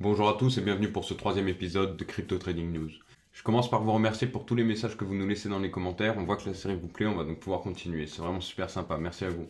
Bonjour à tous et bienvenue pour ce troisième épisode de Crypto Trading News. Je commence par vous remercier pour tous les messages que vous nous laissez dans les commentaires. On voit que la série vous plaît, on va donc pouvoir continuer. C'est vraiment super sympa, merci à vous.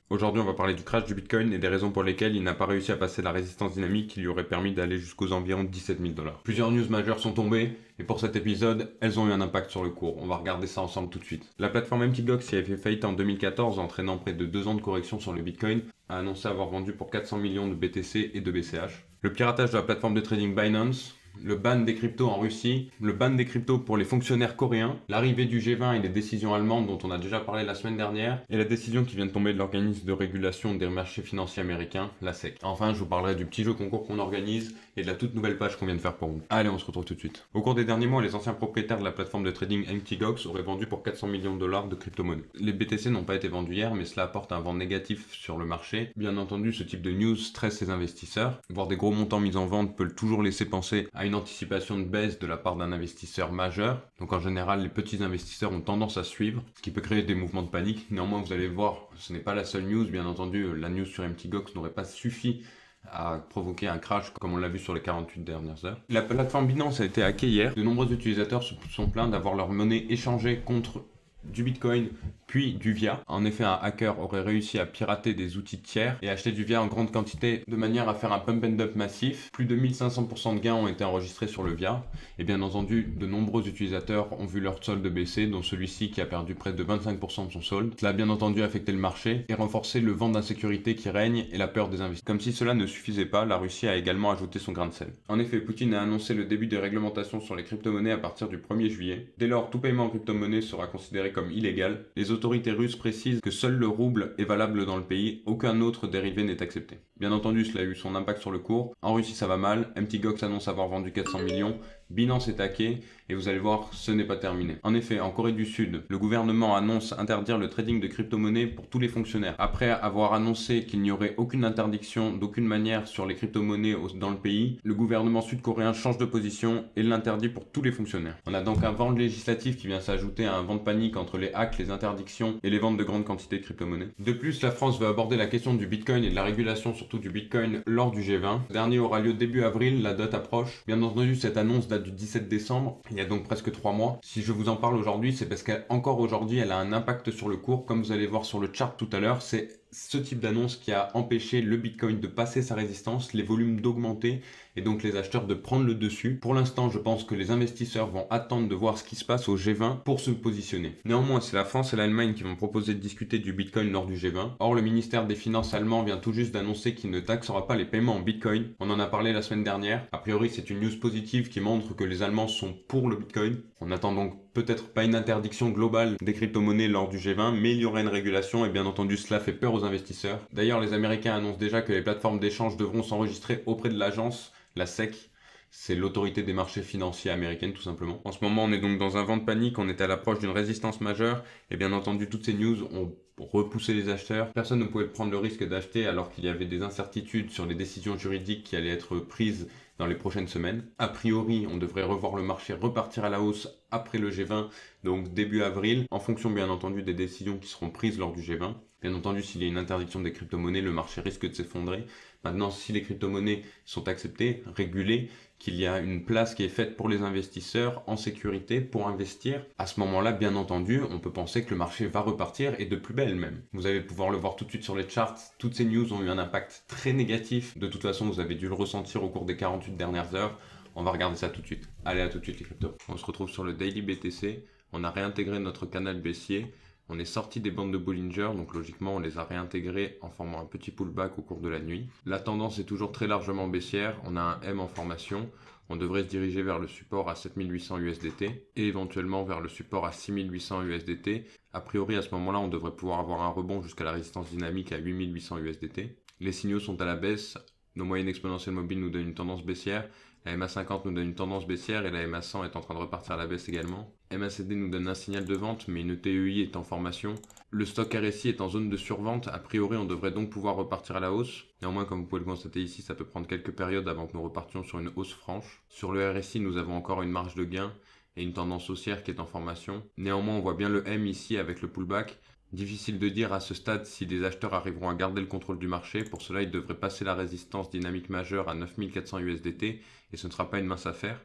Aujourd'hui, on va parler du crash du Bitcoin et des raisons pour lesquelles il n'a pas réussi à passer la résistance dynamique qui lui aurait permis d'aller jusqu'aux environs 17 000 $. Plusieurs news majeures sont tombées et pour cet épisode, elles ont eu un impact sur le cours. On va regarder ça ensemble tout de suite. La plateforme MTGOX, qui avait fait faillite en 2014, entraînant près de 2 ans de correction sur le Bitcoin, a annoncé avoir vendu pour 400 millions de BTC et de BCH. Le piratage de la plateforme de trading Binance, le ban des cryptos en Russie, le ban des cryptos pour les fonctionnaires coréens, l'arrivée du G20 et les décisions allemandes dont on a déjà parlé la semaine dernière, et la décision qui vient de tomber de l'organisme de régulation des marchés financiers américains, la SEC. Enfin, je vous parlerai du petit jeu concours qu'on organise et de la toute nouvelle page qu'on vient de faire pour vous. Allez, on se retrouve tout de suite. Au cours des derniers mois, les anciens propriétaires de la plateforme de trading MTGOX auraient vendu pour 400 millions de dollars de crypto-monnaies. Les BTC n'ont pas été vendus hier, mais cela apporte un vent négatif sur le marché. Bien entendu, ce type de news stresse les investisseurs. Voir des gros montants mis en vente peut toujours laisser penser à une anticipation de baisse de la part d'un investisseur majeur. Donc en général, les petits investisseurs ont tendance à suivre, ce qui peut créer des mouvements de panique. Néanmoins, vous allez voir, ce n'est pas la seule news. Bien entendu, la news sur MTGOX n'aurait pas suffi à provoquer un crash comme on l'a vu sur les 48 dernières heures. La plateforme Binance a été hackée hier. De nombreux utilisateurs se sont plaints d'avoir leur monnaie échangée contre du Bitcoin puis du VIA. En effet, un hacker aurait réussi à pirater des outils tiers et acheter du VIA en grande quantité de manière à faire un pump and dump massif. Plus de 1500% de gains ont été enregistrés sur le VIA. Et bien entendu, de nombreux utilisateurs ont vu leur solde baisser, dont celui-ci qui a perdu près de 25% de son solde. Cela a bien entendu affecté le marché et renforcé le vent d'insécurité qui règne et la peur des investisseurs. Comme si cela ne suffisait pas, la Russie a également ajouté son grain de sel. En effet, Poutine a annoncé le début des réglementations sur les crypto-monnaies à partir du 1er juillet. Dès lors, tout paiement en crypto-monnaie sera considéré comme illégal. Les autorités russes précisent que seul le rouble est valable dans le pays, aucun autre dérivé n'est accepté. Bien entendu, cela a eu son impact sur le cours. En Russie, ça va mal. MTGOX annonce avoir vendu 400 millions. Binance est hacké et vous allez voir, ce n'est pas terminé. En effet, en Corée du Sud, le gouvernement annonce interdire le trading de crypto-monnaies pour tous les fonctionnaires. Après avoir annoncé qu'il n'y aurait aucune interdiction d'aucune manière sur les crypto-monnaies dans le pays, le gouvernement sud-coréen change de position et l'interdit pour tous les fonctionnaires. On a donc un vent législatif qui vient s'ajouter à un vent de panique entre les hacks, les interdictions et les ventes de grandes quantités de crypto-monnaies. De plus, la France veut aborder la question du Bitcoin et de la régulation surtout du Bitcoin lors du G20. Ce dernier aura lieu début avril, la date approche. Bien entendu, cette annonce date du 17 décembre, il y a donc presque 3 mois. Si je vous en parle aujourd'hui, c'est parce qu'encore aujourd'hui, elle a un impact sur le cours. Comme vous allez voir sur le chart tout à l'heure, c'est ce type d'annonce qui a empêché le Bitcoin de passer sa résistance, les volumes d'augmenter et donc les acheteurs de prendre le dessus. Pour l'instant, je pense que les investisseurs vont attendre de voir ce qui se passe au G20 pour se positionner. Néanmoins, c'est la France et l'Allemagne qui vont proposer de discuter du Bitcoin lors du G20. Or, le ministère des Finances allemand vient tout juste d'annoncer qu'il ne taxera pas les paiements en Bitcoin. On en a parlé la semaine dernière. A priori, c'est une news positive qui montre que les Allemands sont pour le Bitcoin. On attend donc peut-être pas une interdiction globale des crypto-monnaies lors du G20, mais il y aura une régulation et bien entendu cela fait peur aux investisseurs. D'ailleurs, les Américains annoncent déjà que les plateformes d'échange devront s'enregistrer auprès de l'agence, la SEC. C'est l'autorité des marchés financiers américaine tout simplement. En ce moment, on est donc dans un vent de panique, on est à l'approche d'une résistance majeure et bien entendu toutes ces news ont repoussé les acheteurs. Personne ne pouvait prendre le risque d'acheter alors qu'il y avait des incertitudes sur les décisions juridiques qui allaient être prises dans les prochaines semaines. A priori, on devrait revoir le marché repartir à la hausse après le G20, donc début avril, en fonction bien entendu des décisions qui seront prises lors du G20. Bien entendu, s'il y a une interdiction des crypto-monnaies, le marché risque de s'effondrer. Maintenant, si les crypto-monnaies sont acceptées, régulées, qu'il y a une place qui est faite pour les investisseurs en sécurité pour investir, à ce moment-là, bien entendu, on peut penser que le marché va repartir et de plus belle même. Vous allez pouvoir le voir tout de suite sur les charts. Toutes ces news ont eu un impact très négatif. De toute façon, vous avez dû le ressentir au cours des 48 dernières heures. On va regarder ça tout de suite. Allez, à tout de suite les cryptos. On se retrouve sur le Daily BTC. On a réintégré notre canal baissier. On est sorti des bandes de Bollinger, donc logiquement on les a réintégrés en formant un petit pullback au cours de la nuit. La tendance est toujours très largement baissière, on a un M en formation, on devrait se diriger vers le support à 7800 USDT et éventuellement vers le support à 6800 USDT. A priori à ce moment-là on devrait pouvoir avoir un rebond jusqu'à la résistance dynamique à 8800 USDT. Les signaux sont à la baisse, nos moyennes exponentielles mobiles nous donnent une tendance baissière. La MA50 nous donne une tendance baissière et la MA100 est en train de repartir à la baisse également. MACD nous donne un signal de vente, mais une TEI est en formation. Le stock RSI est en zone de survente. A priori, on devrait donc pouvoir repartir à la hausse. Néanmoins, comme vous pouvez le constater ici, ça peut prendre quelques périodes avant que nous repartions sur une hausse franche. Sur le RSI, nous avons encore une marge de gain et une tendance haussière qui est en formation. Néanmoins, on voit bien le M ici avec le pullback. Difficile de dire à ce stade si les acheteurs arriveront à garder le contrôle du marché. Pour cela, ils devraient passer la résistance dynamique majeure à 9400 USDT et ce ne sera pas une mince affaire.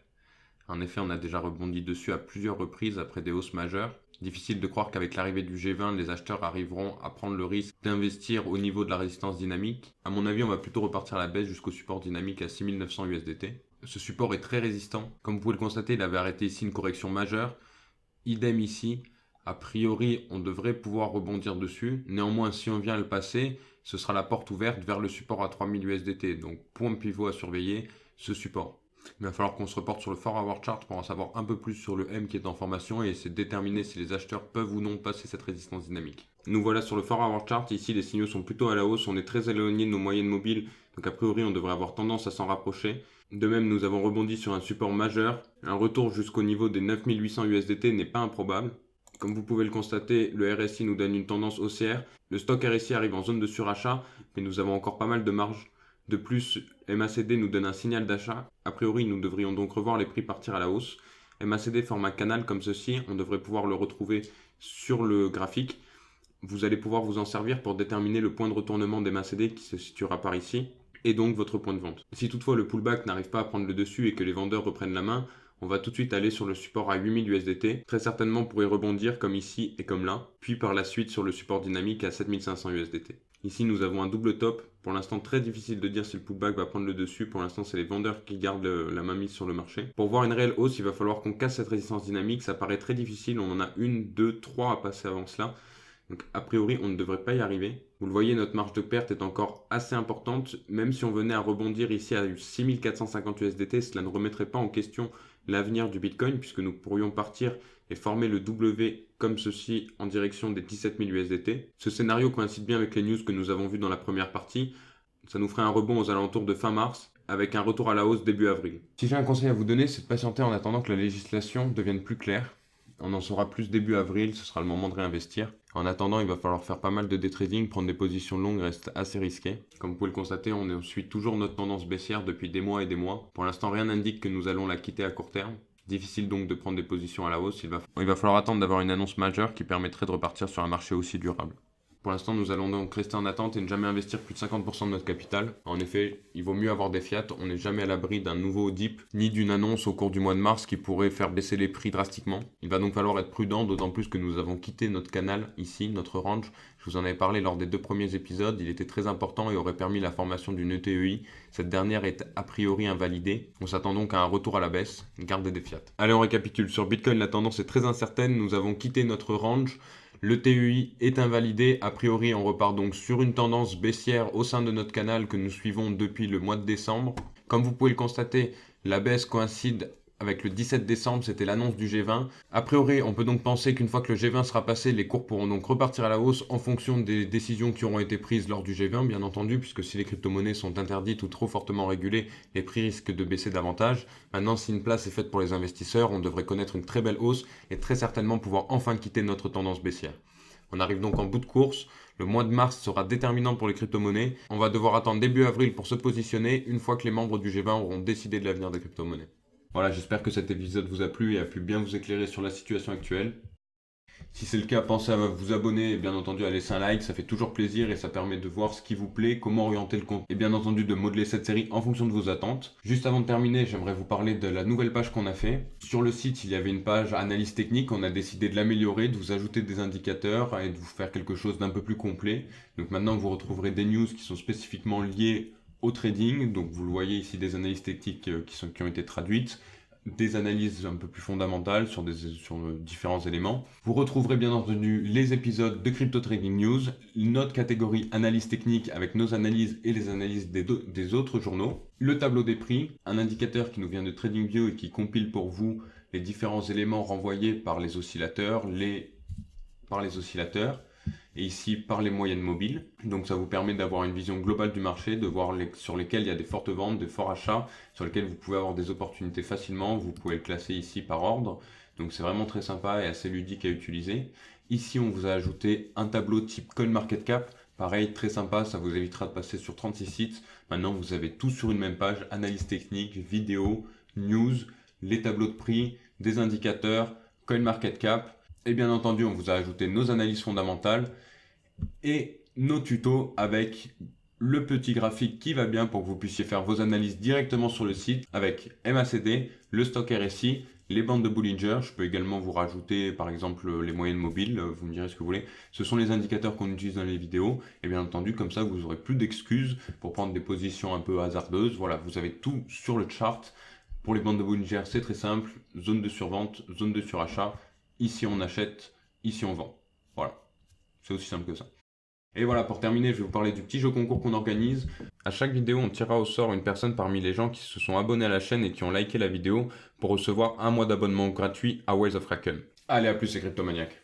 En effet, on a déjà rebondi dessus à plusieurs reprises après des hausses majeures. Difficile de croire qu'avec l'arrivée du G20, les acheteurs arriveront à prendre le risque d'investir au niveau de la résistance dynamique. À mon avis, on va plutôt repartir à la baisse jusqu'au support dynamique à 6900 USDT. Ce support est très résistant. Comme vous pouvez le constater, il avait arrêté ici une correction majeure. Idem ici. A priori, on devrait pouvoir rebondir dessus. Néanmoins, si on vient à le passer, ce sera la porte ouverte vers le support à 3000 USDT. Donc, point pivot à surveiller, ce support. Il va falloir qu'on se reporte sur le 4-hour chart pour en savoir un peu plus sur le M qui est en formation et essayer de déterminer si les acheteurs peuvent ou non passer cette résistance dynamique. Nous voilà sur le 4-hour chart. Ici, les signaux sont plutôt à la hausse. On est très éloigné de nos moyennes mobiles. Donc, a priori, on devrait avoir tendance à s'en rapprocher. De même, nous avons rebondi sur un support majeur. Un retour jusqu'au niveau des 9800 USDT n'est pas improbable. Comme vous pouvez le constater, le RSI nous donne une tendance haussière. Le stock RSI arrive en zone de surachat, mais nous avons encore pas mal de marge. De plus, MACD nous donne un signal d'achat. A priori, nous devrions donc revoir les prix partir à la hausse. MACD forme un canal comme ceci. On devrait pouvoir le retrouver sur le graphique. Vous allez pouvoir vous en servir pour déterminer le point de retournement des MACD qui se situera par ici, et donc votre point de vente. Si toutefois le pullback n'arrive pas à prendre le dessus et que les vendeurs reprennent la main, on va tout de suite aller sur le support à 8000 USDT, très certainement pour y rebondir comme ici et comme là, puis par la suite sur le support dynamique à 7500 USDT. Ici nous avons un double top, pour l'instant très difficile de dire si le pullback va prendre le dessus, pour l'instant c'est les vendeurs qui gardent la main mise sur le marché. Pour voir une réelle hausse, il va falloir qu'on casse cette résistance dynamique, ça paraît très difficile, on en a 1, 2, 3 à passer avant cela. Donc a priori on ne devrait pas y arriver. Vous le voyez, notre marge de perte est encore assez importante, même si on venait à rebondir ici à 6450 USDT, cela ne remettrait pas en question l'avenir du Bitcoin puisque nous pourrions partir et former le W comme ceci en direction des 17 000 USDT. Ce scénario coïncide bien avec les news que nous avons vues dans la première partie. Ça nous ferait un rebond aux alentours de fin mars avec un retour à la hausse début avril. Si j'ai un conseil à vous donner, c'est de patienter en attendant que la législation devienne plus claire. On en saura plus début avril, ce sera le moment de réinvestir. En attendant, il va falloir faire pas mal de day trading, prendre des positions longues reste assez risqué. Comme vous pouvez le constater, on suit toujours notre tendance baissière depuis des mois et des mois. Pour l'instant, rien n'indique que nous allons la quitter à court terme. Difficile donc de prendre des positions à la hausse. Il va falloir attendre d'avoir une annonce majeure qui permettrait de repartir sur un marché aussi durable. Pour l'instant, nous allons donc rester en attente et ne jamais investir plus de 50% de notre capital. En effet, il vaut mieux avoir des fiat, on n'est jamais à l'abri d'un nouveau dip, ni d'une annonce au cours du mois de mars qui pourrait faire baisser les prix drastiquement. Il va donc falloir être prudent, d'autant plus que nous avons quitté notre canal ici, notre range. Je vous en avais parlé lors des 2 premiers épisodes, il était très important et aurait permis la formation d'une ETEI. Cette dernière est a priori invalidée. On s'attend donc à un retour à la baisse, gardez des fiat. Allez, on récapitule. Sur Bitcoin, la tendance est très incertaine, nous avons quitté notre range. Le TEI est invalidé, a priori on repart donc sur une tendance baissière au sein de notre canal que nous suivons depuis le mois de décembre. Comme vous pouvez le constater, la baisse coïncide avec le 17 décembre, c'était l'annonce du G20. A priori, on peut donc penser qu'une fois que le G20 sera passé, les cours pourront donc repartir à la hausse en fonction des décisions qui auront été prises lors du G20, bien entendu, puisque si les crypto-monnaies sont interdites ou trop fortement régulées, les prix risquent de baisser davantage. Maintenant, si une place est faite pour les investisseurs, on devrait connaître une très belle hausse et très certainement pouvoir enfin quitter notre tendance baissière. On arrive donc en bout de course. Le mois de mars sera déterminant pour les crypto-monnaies. On va devoir attendre début avril pour se positionner une fois que les membres du G20 auront décidé de l'avenir des crypto-monnaies. Voilà, j'espère que cet épisode vous a plu et a pu bien vous éclairer sur la situation actuelle. Si c'est le cas, pensez à vous abonner et bien entendu à laisser un like, ça fait toujours plaisir et ça permet de voir ce qui vous plaît, comment orienter le compte et bien entendu de modeler cette série en fonction de vos attentes. Juste avant de terminer, j'aimerais vous parler de la nouvelle page qu'on a fait. Sur le site, il y avait une page analyse technique, on a décidé de l'améliorer, de vous ajouter des indicateurs et de vous faire quelque chose d'un peu plus complet. Donc maintenant, vous retrouverez des news qui sont spécifiquement liées au trading. Donc vous le voyez ici, des analyses techniques qui ont été traduites, des analyses un peu plus fondamentales sur différents éléments. Vous retrouverez bien entendu les épisodes de Crypto Trading News, notre catégorie analyse technique avec nos analyses et les analyses des autres journaux, le tableau des prix, un indicateur qui nous vient de TradingView et qui compile pour vous les différents éléments renvoyés par les oscillateurs, et ici par les moyennes mobiles. Donc ça vous permet d'avoir une vision globale du marché, de voir sur lesquels il y a des fortes ventes, des forts achats, sur lesquels vous pouvez avoir des opportunités facilement. Vous pouvez le classer ici par ordre. Donc c'est vraiment très sympa et assez ludique à utiliser. Ici on vous a ajouté un tableau type CoinMarketCap. Pareil, très sympa, ça vous évitera de passer sur 36 sites. Maintenant vous avez tout sur une même page, analyse technique, vidéo, news, les tableaux de prix, des indicateurs, CoinMarketCap. Et bien entendu, on vous a ajouté nos analyses fondamentales et nos tutos avec le petit graphique qui va bien pour que vous puissiez faire vos analyses directement sur le site avec MACD, le stock RSI, les bandes de Bollinger. Je peux également vous rajouter par exemple les moyennes mobiles, vous me direz ce que vous voulez. Ce sont les indicateurs qu'on utilise dans les vidéos et bien entendu comme ça vous n'aurez plus d'excuses pour prendre des positions un peu hasardeuses. Voilà, vous avez tout sur le chart. Pour les bandes de Bollinger, c'est très simple, zone de survente, zone de surachat. Ici on achète, ici on vend. Voilà, c'est aussi simple que ça. Et voilà, pour terminer, je vais vous parler du petit jeu concours qu'on organise. À chaque vidéo, on tirera au sort une personne parmi les gens qui se sont abonnés à la chaîne et qui ont liké la vidéo pour recevoir un mois d'abonnement gratuit à Ways of Kraken. Allez, à plus les cryptomaniacs.